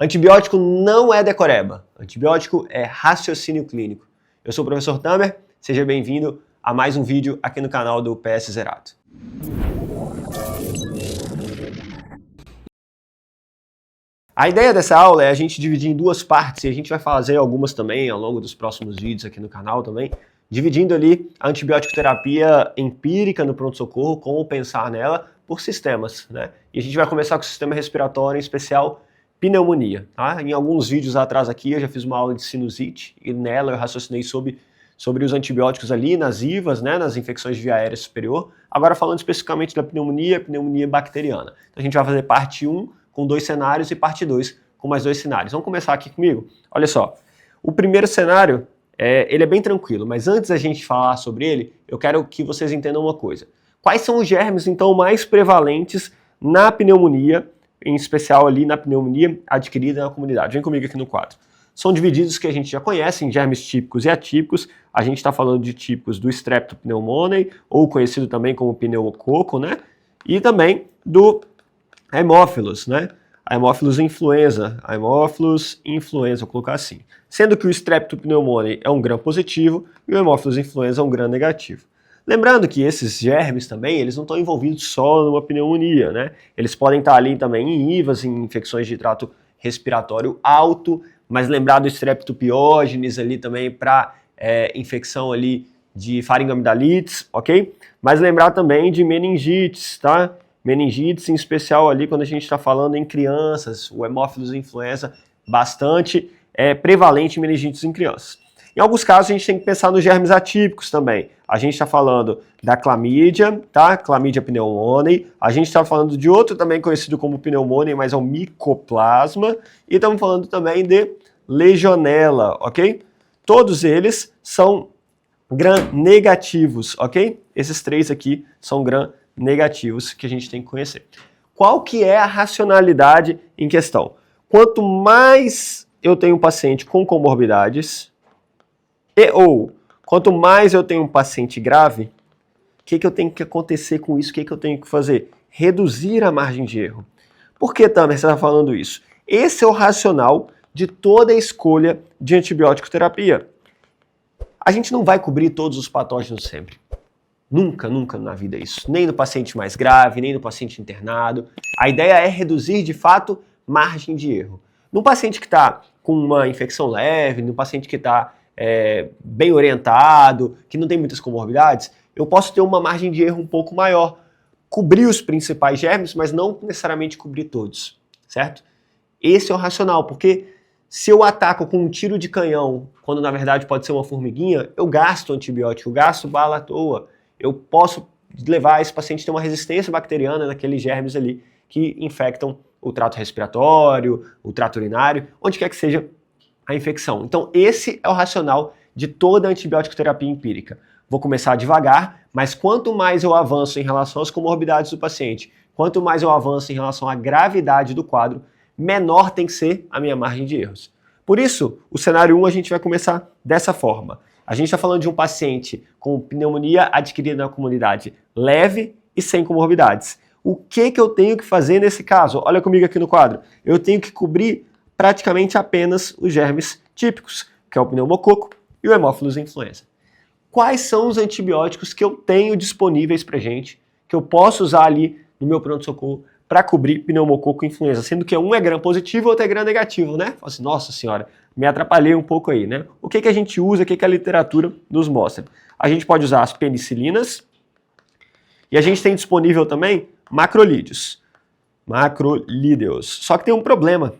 Antibiótico não é decoreba, antibiótico é raciocínio clínico. Eu sou o professor Tamer, seja bem-vindo a mais um vídeo aqui no canal do PS Zerado. A ideia dessa aula é a gente dividir em duas partes, e a gente vai fazer algumas também ao longo dos próximos vídeos aqui no canal também, dividindo ali a antibiótico terapia empírica no pronto-socorro, como pensar nela, por sistemas, né? E a gente vai começar com o sistema respiratório, em especial pneumonia, tá? Em alguns vídeos atrás aqui eu já fiz uma aula de sinusite, e nela eu raciocinei sobre os antibióticos ali nas IVAs, né, nas infecções de via aérea superior. Agora falando especificamente da pneumonia bacteriana. Então a gente vai fazer parte 1 com 2 cenários e parte 2 com mais 2 cenários. Vamos começar aqui comigo? Olha só, o primeiro cenário, ele é bem tranquilo, mas antes da gente falar sobre ele, eu quero que vocês entendam uma coisa. Quais são os germes, então, mais prevalentes na pneumonia, em especial ali na pneumonia adquirida na comunidade? Vem comigo aqui no quadro. São divididos que a gente já conhece em germes típicos e atípicos. A gente está falando de típicos do Streptopneumoniae, ou conhecido também como pneumococo, né? E também do Haemophilus, né? Haemophilus influenza, vou colocar assim. Sendo que o Streptopneumoniae é um gram positivo e o Haemophilus influenza é um gram negativo. Lembrando que esses germes também, eles não estão envolvidos só numa pneumonia, né? Eles podem estar ali também em IVAs, em infecções de trato respiratório alto, mas lembrar do Streptopiógenes ali também para infecção ali de faringoamidalites, ok? Mas lembrar também de meningites, tá? Meningites em especial ali quando a gente está falando em crianças, o Haemophilus influenza bastante prevalente em meningites em crianças. Em alguns casos a gente tem que pensar nos germes atípicos também. A gente está falando da clamídia, tá? Clamídia pneumoniae. A gente está falando de outro também conhecido como pneumoniae, mas é o micoplasma. E estamos falando também de legionela, ok? Todos eles são gram-negativos, ok? Esses 3 aqui são gram-negativos que a gente tem que conhecer. Qual que é a racionalidade em questão? Quanto mais eu tenho um paciente com comorbidades, ou quanto mais eu tenho um paciente grave, o que eu tenho que acontecer com isso? O que eu tenho que fazer? Reduzir a margem de erro. Por que, Tamer, você está falando isso? Esse é o racional de toda a escolha de antibiótico terapia. A gente não vai cobrir todos os patógenos sempre. Nunca, nunca na vida isso. Nem no paciente mais grave, nem no paciente internado. A ideia é reduzir, de fato, margem de erro. No paciente que está com uma infecção leve, no paciente que está bem orientado, que não tem muitas comorbidades, eu posso ter uma margem de erro um pouco maior. Cobrir os principais germes, mas não necessariamente cobrir todos, certo? Esse é o racional, porque se eu ataco com um tiro de canhão, quando na verdade pode ser uma formiguinha, eu gasto antibiótico, eu gasto bala à toa. Eu posso levar esse paciente a ter uma resistência bacteriana naqueles germes ali que infectam o trato respiratório, o trato urinário, onde quer que seja a infecção. Então esse é o racional de toda a antibiótico terapia empírica. Vou começar devagar, mas quanto mais eu avanço em relação às comorbidades do paciente, quanto mais eu avanço em relação à gravidade do quadro, menor tem que ser a minha margem de erros. Por isso, o cenário 1 a gente vai começar dessa forma. A gente está falando de um paciente com pneumonia adquirida na comunidade leve e sem comorbidades. O que eu tenho que fazer nesse caso? Olha comigo aqui no quadro. Eu tenho que cobrir praticamente apenas os germes típicos, que é o pneumococo e o Haemophilus influenza. Quais são os antibióticos que eu tenho disponíveis para gente, que eu posso usar ali no meu pronto-socorro para cobrir pneumococo e influenza, sendo que um é gram positivo e outro é gram negativo, né? Assim, nossa senhora, me atrapalhei um pouco aí, né? O que a gente usa, o que a literatura nos mostra? A gente pode usar as penicilinas e a gente tem disponível também macrolídeos. Só que tem um problema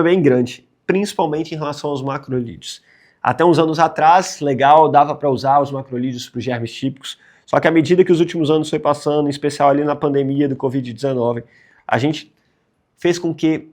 bem grande, principalmente em relação aos macrolídeos. Até uns anos atrás, legal, dava para usar os macrolídeos para os germes típicos, só que à medida que os últimos anos foi passando, em especial ali na pandemia do Covid-19, a gente fez com que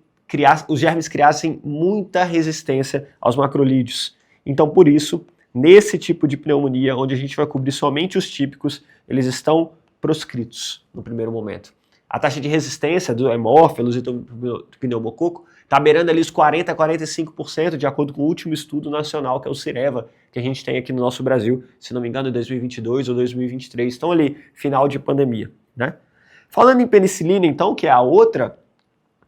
os germes criassem muita resistência aos macrolídeos. Então, por isso, nesse tipo de pneumonia, onde a gente vai cobrir somente os típicos, eles estão proscritos no primeiro momento. A taxa de resistência do Haemophilus e do pneumococo está beirando ali os 40% a 45%, de acordo com o último estudo nacional, que é o Cireva, que a gente tem aqui no nosso Brasil, se não me engano, em 2022 ou 2023. Estão ali, final de pandemia, né? Falando em penicilina, então, que é a outra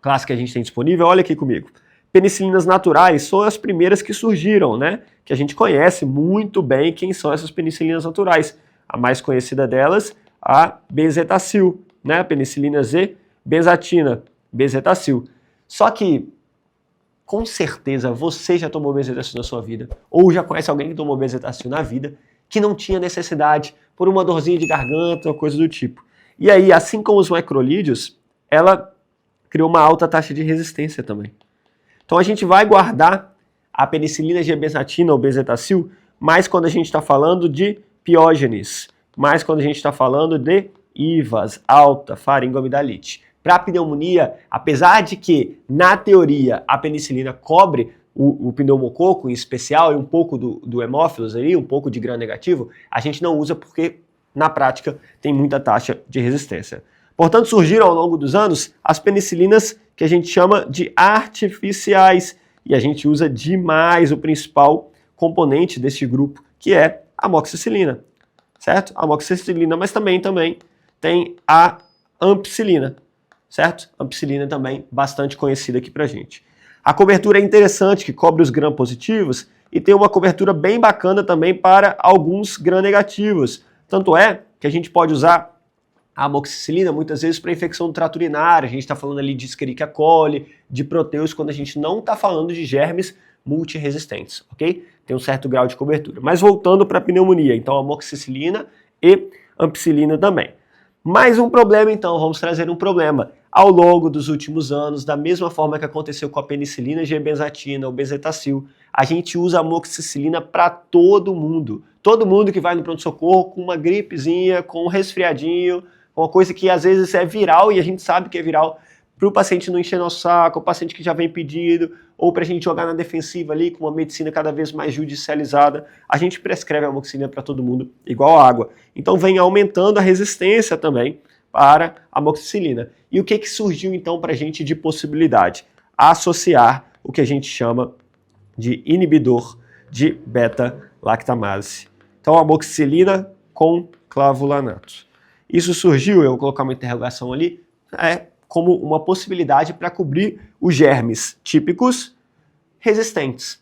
classe que a gente tem disponível, olha aqui comigo. Penicilinas naturais são as primeiras que surgiram, né? Que a gente conhece muito bem quem são essas penicilinas naturais. A mais conhecida delas, a benzetacil, né? Penicilina Z, benzatina, benzetacil. Só que, com certeza, você já tomou benzetacil na sua vida, ou já conhece alguém que tomou benzetacil na vida, que não tinha necessidade por uma dorzinha de garganta ou coisa do tipo. E aí, assim como os macrolídeos, ela criou uma alta taxa de resistência também. Então a gente vai guardar a penicilina G-benzatina ou benzetacil mais quando a gente está falando de piógenes, mais quando a gente está falando de IVAs, alta faringoamidalite. Para pneumonia, apesar de que, na teoria, a penicilina cobre o pneumococo em especial e um pouco do hemófilos ali, um pouco de gram negativo, a gente não usa porque, na prática, tem muita taxa de resistência. Portanto, surgiram ao longo dos anos as penicilinas que a gente chama de artificiais, e a gente usa demais o principal componente desse grupo, que é a amoxicilina, certo? A amoxicilina, mas também tem a ampicilina, certo? Ampicilina também bastante conhecida aqui pra gente. A cobertura é interessante, que cobre os gram positivos, e tem uma cobertura bem bacana também para alguns gram negativos. Tanto é que a gente pode usar a amoxicilina muitas vezes para infecção do trato urinário, a gente está falando ali de Escherichia coli, de proteus, quando a gente não está falando de germes multiresistentes, ok? Tem um certo grau de cobertura. Mas voltando para a pneumonia, então amoxicilina e ampicilina também. Mais um problema então, vamos trazer um problema. Ao longo dos últimos anos, da mesma forma que aconteceu com a penicilina G-benzatina ou benzetacil, a gente usa a amoxicilina para todo mundo. Todo mundo que vai no pronto-socorro com uma gripezinha, com um resfriadinho, uma coisa que às vezes é viral e a gente sabe que é viral, para o paciente não encher nosso saco, o paciente que já vem pedido, ou para a gente jogar na defensiva ali com uma medicina cada vez mais judicializada, a gente prescreve a amoxicilina para todo mundo igual água. Então vem aumentando a resistência também para a amoxicilina. E o que surgiu então para a gente de possibilidade? Associar o que a gente chama de inibidor de beta-lactamase. Então amoxicilina com clavulanato. Isso surgiu, eu vou colocar uma interrogação ali, como uma possibilidade para cobrir os germes típicos resistentes,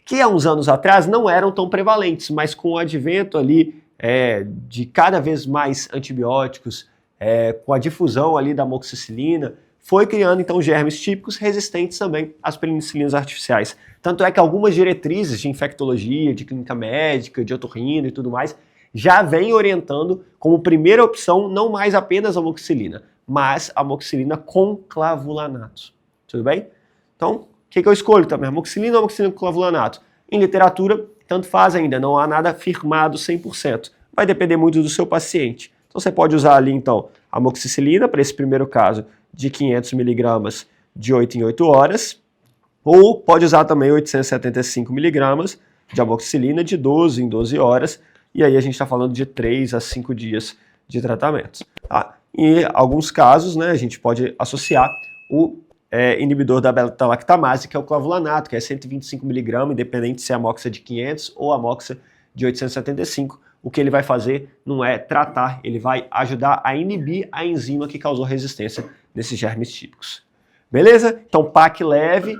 que há uns anos atrás não eram tão prevalentes, mas com o advento ali de cada vez mais antibióticos, com a difusão ali da amoxicilina, foi criando então germes típicos resistentes também às penicilinas artificiais. Tanto é que algumas diretrizes de infectologia, de clínica médica, de otorrino e tudo mais, já vem orientando como primeira opção não mais apenas a amoxicilina, mas a amoxicilina com clavulanato. Tudo bem? Então, o que eu escolho também? Amoxicilina ou amoxicilina com clavulanato? Em literatura, tanto faz ainda, não há nada afirmado 100%. Vai depender muito do seu paciente. Então você pode usar ali então a amoxicilina, para esse primeiro caso, de 500 mg de 8 em 8 horas, ou pode usar também 875 mg de amoxicilina de 12 em 12 horas, e aí a gente está falando de 3 a 5 dias de tratamento. Tá? Em alguns casos, né, a gente pode associar o inibidor da beta-lactamase, que é o clavulanato, que é 125 mg, independente se é a amoxa de 500 ou a amoxa de 875. O que ele vai fazer não é tratar, ele vai ajudar a inibir a enzima que causou resistência nesses germes típicos. Beleza? Então, PAC leve,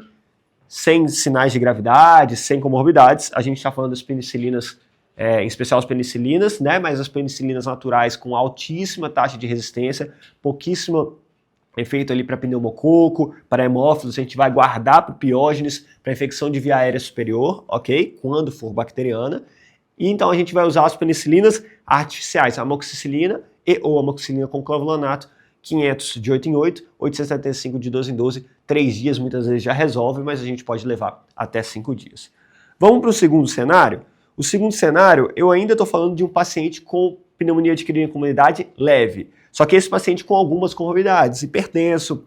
sem sinais de gravidade, sem comorbidades. A gente está falando das penicilinas, em especial as penicilinas, né? Mas as penicilinas naturais com altíssima taxa de resistência, pouquíssimo efeito ali para pneumococo, para hemófilos, a gente vai guardar para piógenes, para infecção de via aérea superior, ok? Quando for bacteriana. E então a gente vai usar as penicilinas artificiais, a amoxicilina e ou amoxicilina com clavulanato, 500 de 8 em 8, 875 de 12 em 12, 3 dias muitas vezes já resolve, mas a gente pode levar até 5 dias. Vamos para o segundo cenário? O segundo cenário, eu ainda estou falando de um paciente com pneumonia adquirida em comunidade leve, só que esse paciente com algumas comorbidades, hipertenso,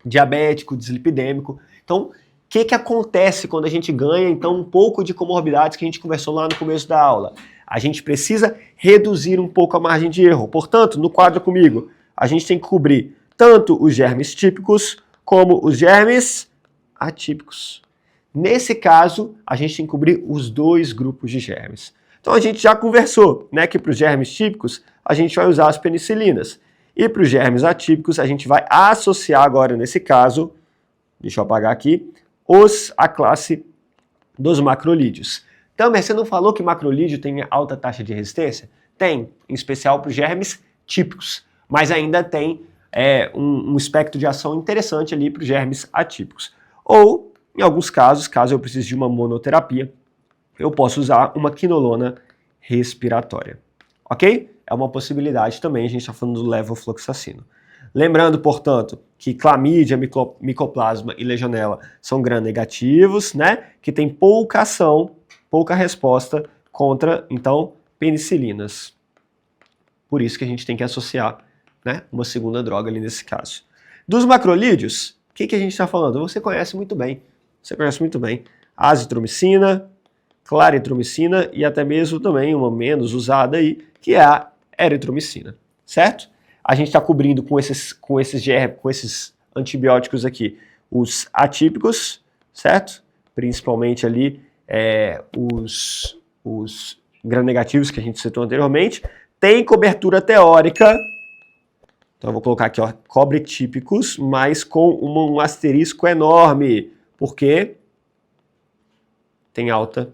diabético, dislipidêmico. Então, o que acontece quando a gente ganha, então, um pouco de comorbidades que a gente conversou lá no começo da aula? A gente precisa reduzir um pouco a margem de erro. Portanto, no quadro comigo, a gente tem que cobrir tanto os germes típicos como os germes atípicos. Nesse caso, a gente tem que cobrir os dois grupos de germes. Então, a gente já conversou, né, que para os germes típicos, a gente vai usar as penicilinas. E para os germes atípicos, a gente vai associar agora, nesse caso, deixa eu apagar aqui, a classe dos macrolídeos. Também, você não falou que macrolídeo tem alta taxa de resistência? Tem, em especial para os germes típicos, mas ainda tem um espectro de ação interessante ali para os germes atípicos. Ou, em alguns casos, caso eu precise de uma monoterapia, eu posso usar uma quinolona respiratória. Ok? É uma possibilidade também, a gente está falando do levofloxacino. Lembrando, portanto, que clamídia, micoplasma e legionela são gram-negativos, né? Que tem pouca ação, pouca resposta contra, então, penicilinas. Por isso que a gente tem que associar, né, uma segunda droga ali nesse caso. Dos macrolídeos, o que a gente está falando? Você conhece muito bem. Você conhece muito bem. Azitromicina, claritromicina e até mesmo também uma menos usada aí, que é a eritromicina, certo? A gente está cobrindo com esses antibióticos aqui os atípicos, certo? Principalmente ali os gram-negativos que a gente citou anteriormente. Tem cobertura teórica, então eu vou colocar aqui, ó, cobre típicos, mas com um asterisco enorme, porque tem alta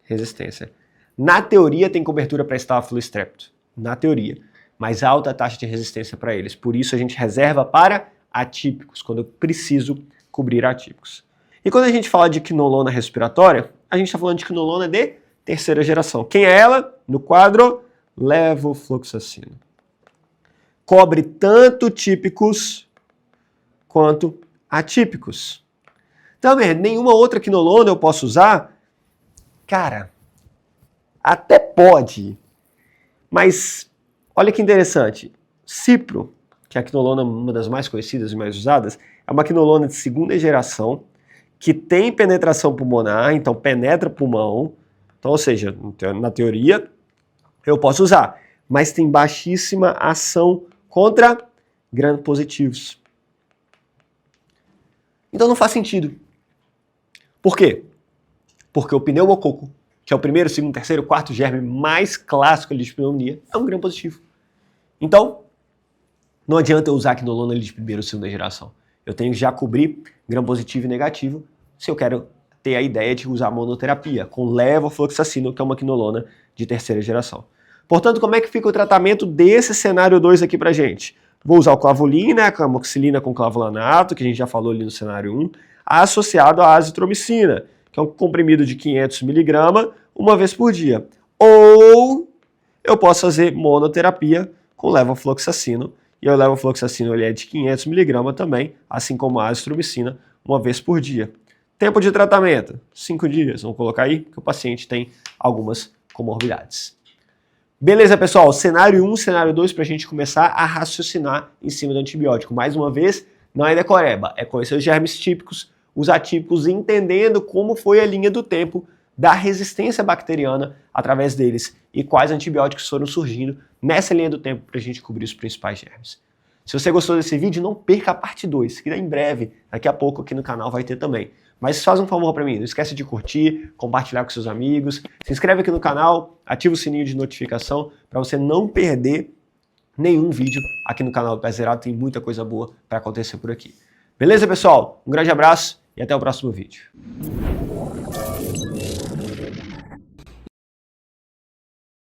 resistência. Na teoria tem cobertura para Staphylococcus strepto, na teoria, mas alta taxa de resistência para eles. Por isso a gente reserva para atípicos, quando eu preciso cobrir atípicos. E quando a gente fala de quinolona respiratória, a gente está falando de quinolona de terceira geração. Quem é ela? No quadro, levofloxacino. Cobre tanto típicos quanto atípicos. Também, nenhuma outra quinolona eu posso usar? Cara, até pode, mas olha que interessante. Cipro, que é a quinolona, uma das mais conhecidas e mais usadas, é uma quinolona de segunda geração que tem penetração pulmonar, então penetra pulmão. Então, ou seja, na teoria, eu posso usar, mas tem baixíssima ação contra gram-positivos. Então não faz sentido. Por quê? Porque o pneumococo, que é o primeiro, segundo, terceiro, quarto germe mais clássico de pneumonia, é um gram-positivo. Então, não adianta eu usar a quinolona de primeira ou segunda geração. Eu tenho que já cobrir gram-positivo e negativo se eu quero ter a ideia de usar monoterapia, com levofloxacino, que é uma quinolona de terceira geração. Portanto, como é que fica o tratamento desse cenário 2 aqui pra gente? Vou usar o clavolin, né, a amoxicilina com clavulanato, que a gente já falou ali no cenário 1, associado à azitromicina, que é um comprimido de 500 mg uma vez por dia. Ou eu posso fazer monoterapia com levofloxacino, e o levofloxacino ele é de 500 mg também, assim como a azitromicina, uma vez por dia. Tempo de tratamento, 5 dias. Vamos colocar aí que o paciente tem algumas comorbidades. Beleza, pessoal? Cenário 1, cenário 2, para a gente começar a raciocinar em cima do antibiótico. Mais uma vez, não é decoreba, é conhecer os germes típicos, os atípicos, entendendo como foi a linha do tempo da resistência bacteriana através deles e quais antibióticos foram surgindo nessa linha do tempo para a gente cobrir os principais germes. Se você gostou desse vídeo, não perca a parte 2, que em breve, daqui a pouco aqui no canal vai ter também. Mas faz um favor para mim, não esquece de curtir, compartilhar com seus amigos, se inscreve aqui no canal, ativa o sininho de notificação para você não perder nenhum vídeo aqui no canal do Pé Zerado, tem muita coisa boa para acontecer por aqui. Beleza, pessoal? Um grande abraço e até o próximo vídeo.